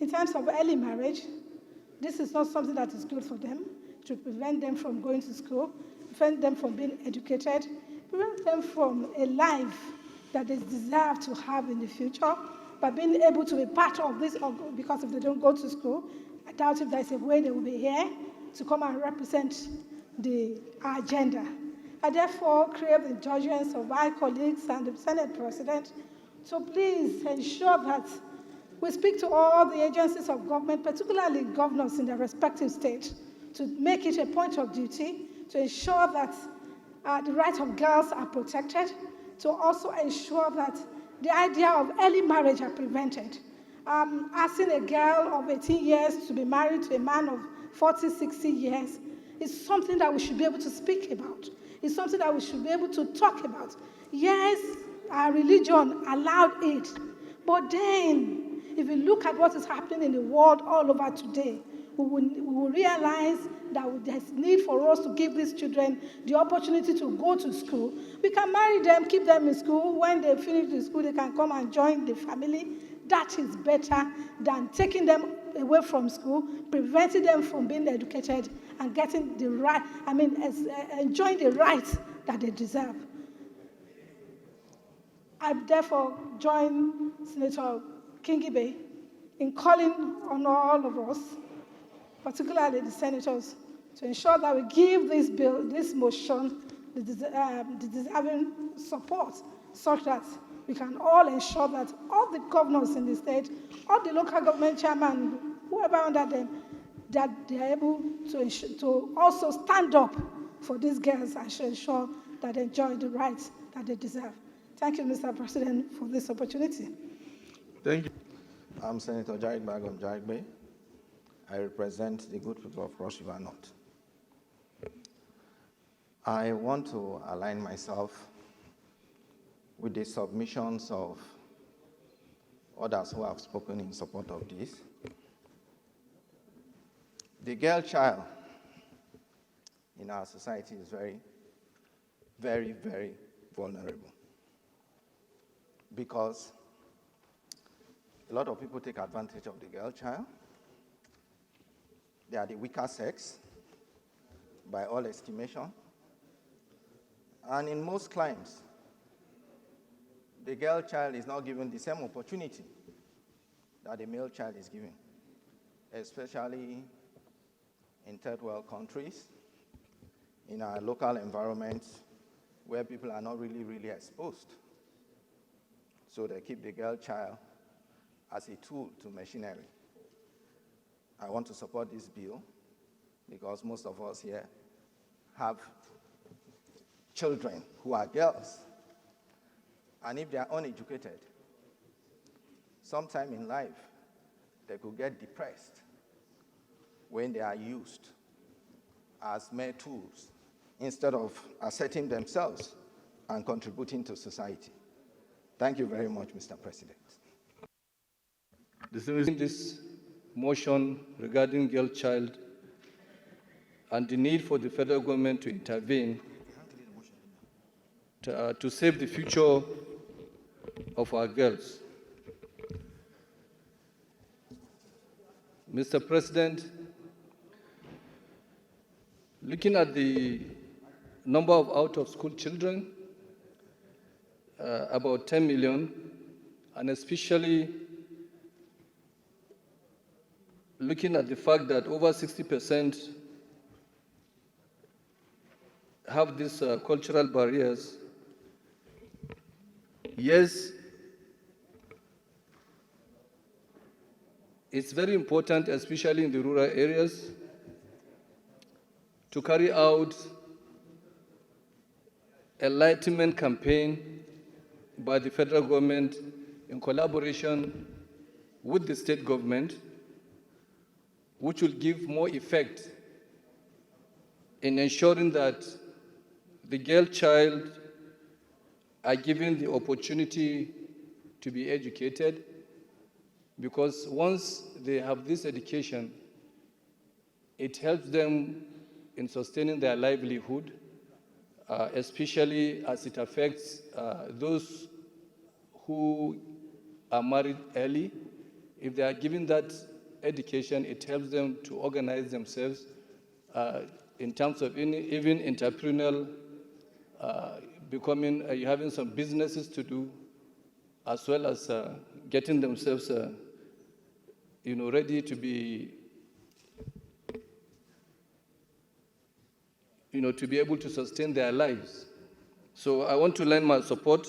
in terms of early marriage, this is not something that is good for them, to prevent them from going to school, prevent them from being educated, prevent them from a life that they deserve to have in the future, by being able to be part of this, because if they don't go to school, I doubt if there's a way they will be here to come and represent our agenda. I therefore crave the indulgence of my colleagues and the Senate President to please ensure that we speak to all the agencies of government, particularly governors in their respective states, to make it a point of duty to ensure that the rights of girls are protected, to also ensure that the idea of early marriage are prevented. Asking a girl of 18 years to be married to a man of 40, 60 years is something that we should be able to speak about. It's something that we should be able to talk about. Yes, our religion allowed it, but then if you look at what is happening in the world all over today, we will realize that there's need for us to give these children the opportunity to go to school. We can marry them, keep them in school. When they finish the school, they can come and join the family. That is better than taking them away from school, preventing them from being educated and getting the right, enjoying the rights that they deserve. I therefore join Senator Kingibe in calling on all of us, particularly the senators, to ensure that we give this bill, this motion, the deserving support, such that we can all ensure that all the governors in the state, all the local government chairman, whoever under them, that they are able to also stand up for these girls and ensure that they enjoy the rights that they deserve. Thank you, Mr. President, for this opportunity. Thank you. I'm Senator Jarek Bagom Jarek. I represent the good people of Cross River North. I want to align myself with the submissions of others who have spoken in support of this. The girl child in our society is very, very, very vulnerable, because a lot of people take advantage of the girl child. They are the weaker sex, by all estimation. And in most climes, the girl child is not given the same opportunity that the male child is given, especially in third world countries, in our local environments, where people are not really, really exposed. So they keep the girl child as a tool to machinery. I want to support this bill because most of us here have children who are girls. And if they are uneducated, sometime in life, they could get depressed when they are used as mere tools instead of asserting themselves and contributing to society. Thank you very much, Mr. President. This motion regarding girl child and the need for the federal government to intervene to save the future of our girls. Mr. President, looking at the number of out-of-school children, about 10 million, and especially looking at the fact that over 60% have these cultural barriers, yes, it's very important, especially in the rural areas, to carry out enlightenment campaign by the federal government in collaboration with the state government, which will give more effect in ensuring that the girl child are given the opportunity to be educated, because once they have this education, it helps them in sustaining their livelihood, especially as it affects those who are married early. If they are given that education, it helps them to organize themselves in terms of even entrepreneurial, having some businesses to do, as well as getting themselves ready to be, to be able to sustain their lives. So I want to lend my support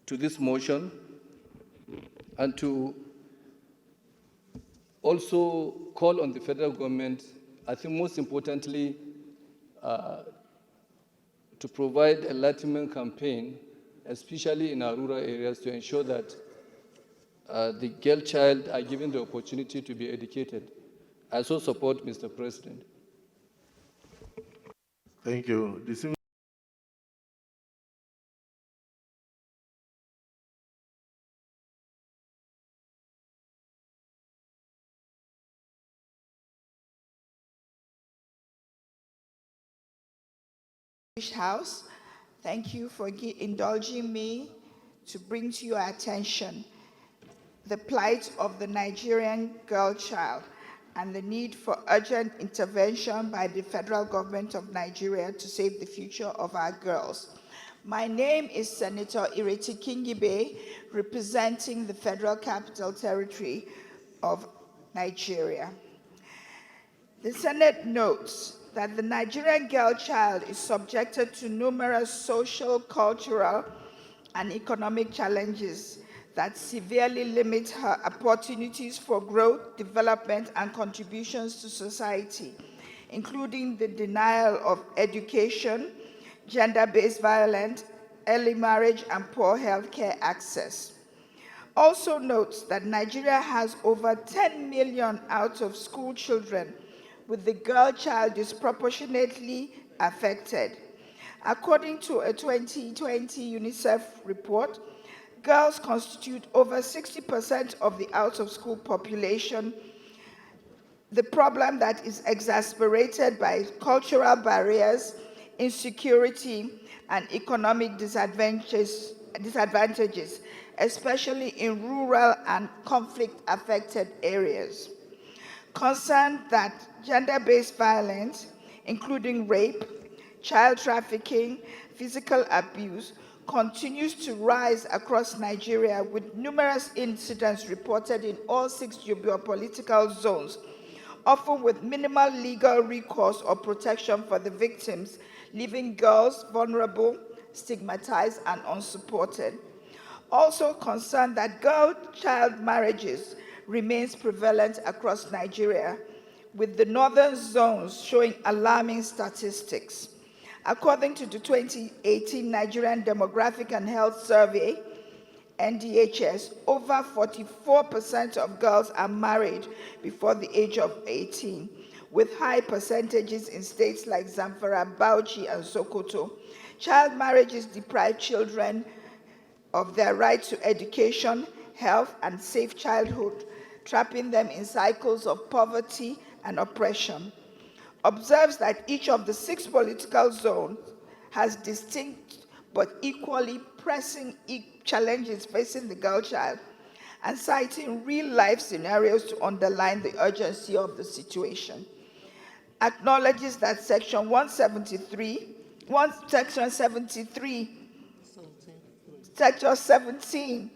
to this motion and to also call on the federal government, I think most importantly, to provide a enlightenment campaign, especially in our rural areas, to ensure that the girl child are given the opportunity to be educated. I so support, Mr. President. Thank you. House, thank you for indulging me to bring to your attention the plight of the Nigerian girl child and the need for urgent intervention by the federal government of Nigeria to save the future of our girls. My name is Senator Ireti Kingibe, representing the Federal Capital Territory of Nigeria. The Senate notes that the Nigerian girl child is subjected to numerous social, cultural, and economic challenges that severely limit her opportunities for growth, development, and contributions to society, including the denial of education, gender-based violence, early marriage, and poor healthcare access. Also notes that Nigeria has over 10 million out-of-school children, with the girl child disproportionately affected. According to a 2020 UNICEF report, girls constitute over 60% of the out-of-school population, the problem that is exacerbated by cultural barriers, insecurity, and economic disadvantages, especially in rural and conflict-affected areas. Concerned that gender-based violence, including rape, child trafficking, physical abuse, continues to rise across Nigeria, with numerous incidents reported in all 6 geopolitical zones, often with minimal legal recourse or protection for the victims, leaving girls vulnerable, stigmatized, and unsupported. Also concerned that girl-child marriages remains prevalent across Nigeria, with the northern zones showing alarming statistics. According to the 2018 Nigerian Demographic and Health Survey, NDHS, over 44% of girls are married before the age of 18, with high percentages in states like Zamfara, Bauchi, and Sokoto. Child marriages deprive children of their right to education, health, and safe childhood, trapping them in cycles of poverty and oppression. Observes that each of the 6 political zones has distinct but equally pressing challenges facing the girl child, and citing real-life scenarios to underline the urgency of the situation. Acknowledges that Section 17,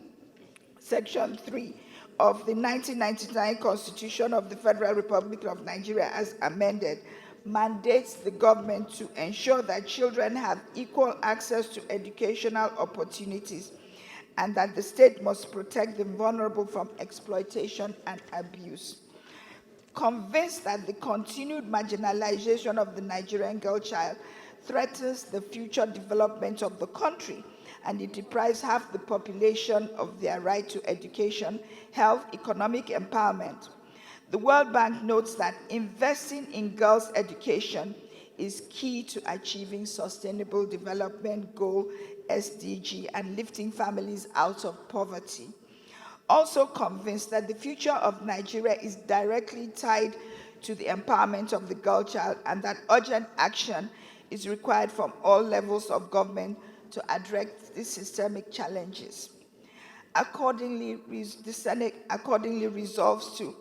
Section 3 of the 1999 Constitution of the Federal Republic of Nigeria, as amended, mandates the government to ensure that children have equal access to educational opportunities, and that the state must protect the vulnerable from exploitation and abuse. Convinced that the continued marginalization of the Nigerian girl child threatens the future development of the country, and it deprives half the population of their right to education, health, economic empowerment. The World Bank notes that investing in girls' education is key to achieving Sustainable Development Goal SDG and lifting families out of poverty. Also convinced that the future of Nigeria is directly tied to the empowerment of the girl child, and that urgent action is required from all levels of government to address these systemic challenges. The Senate accordingly resolves to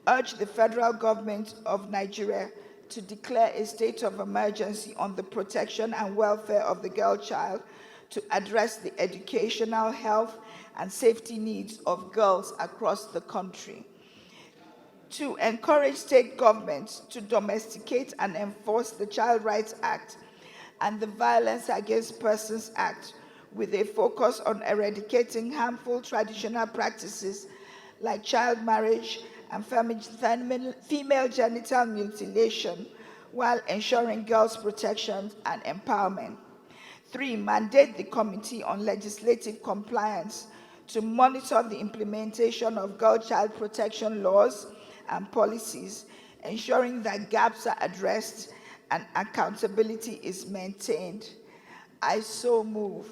urge the federal government of Nigeria to declare a state of emergency on the protection and welfare of the girl child to address the educational, health, and safety needs of girls across the country. To encourage state governments to domesticate and enforce the Child Rights Act and the Violence Against Persons Act with a focus on eradicating harmful traditional practices like child marriage and female genital mutilation while ensuring girls' protection and empowerment. 3, mandate the Committee on Legislative Compliance to monitor the implementation of girl child protection laws and policies, ensuring that gaps are addressed and accountability is maintained. I so move.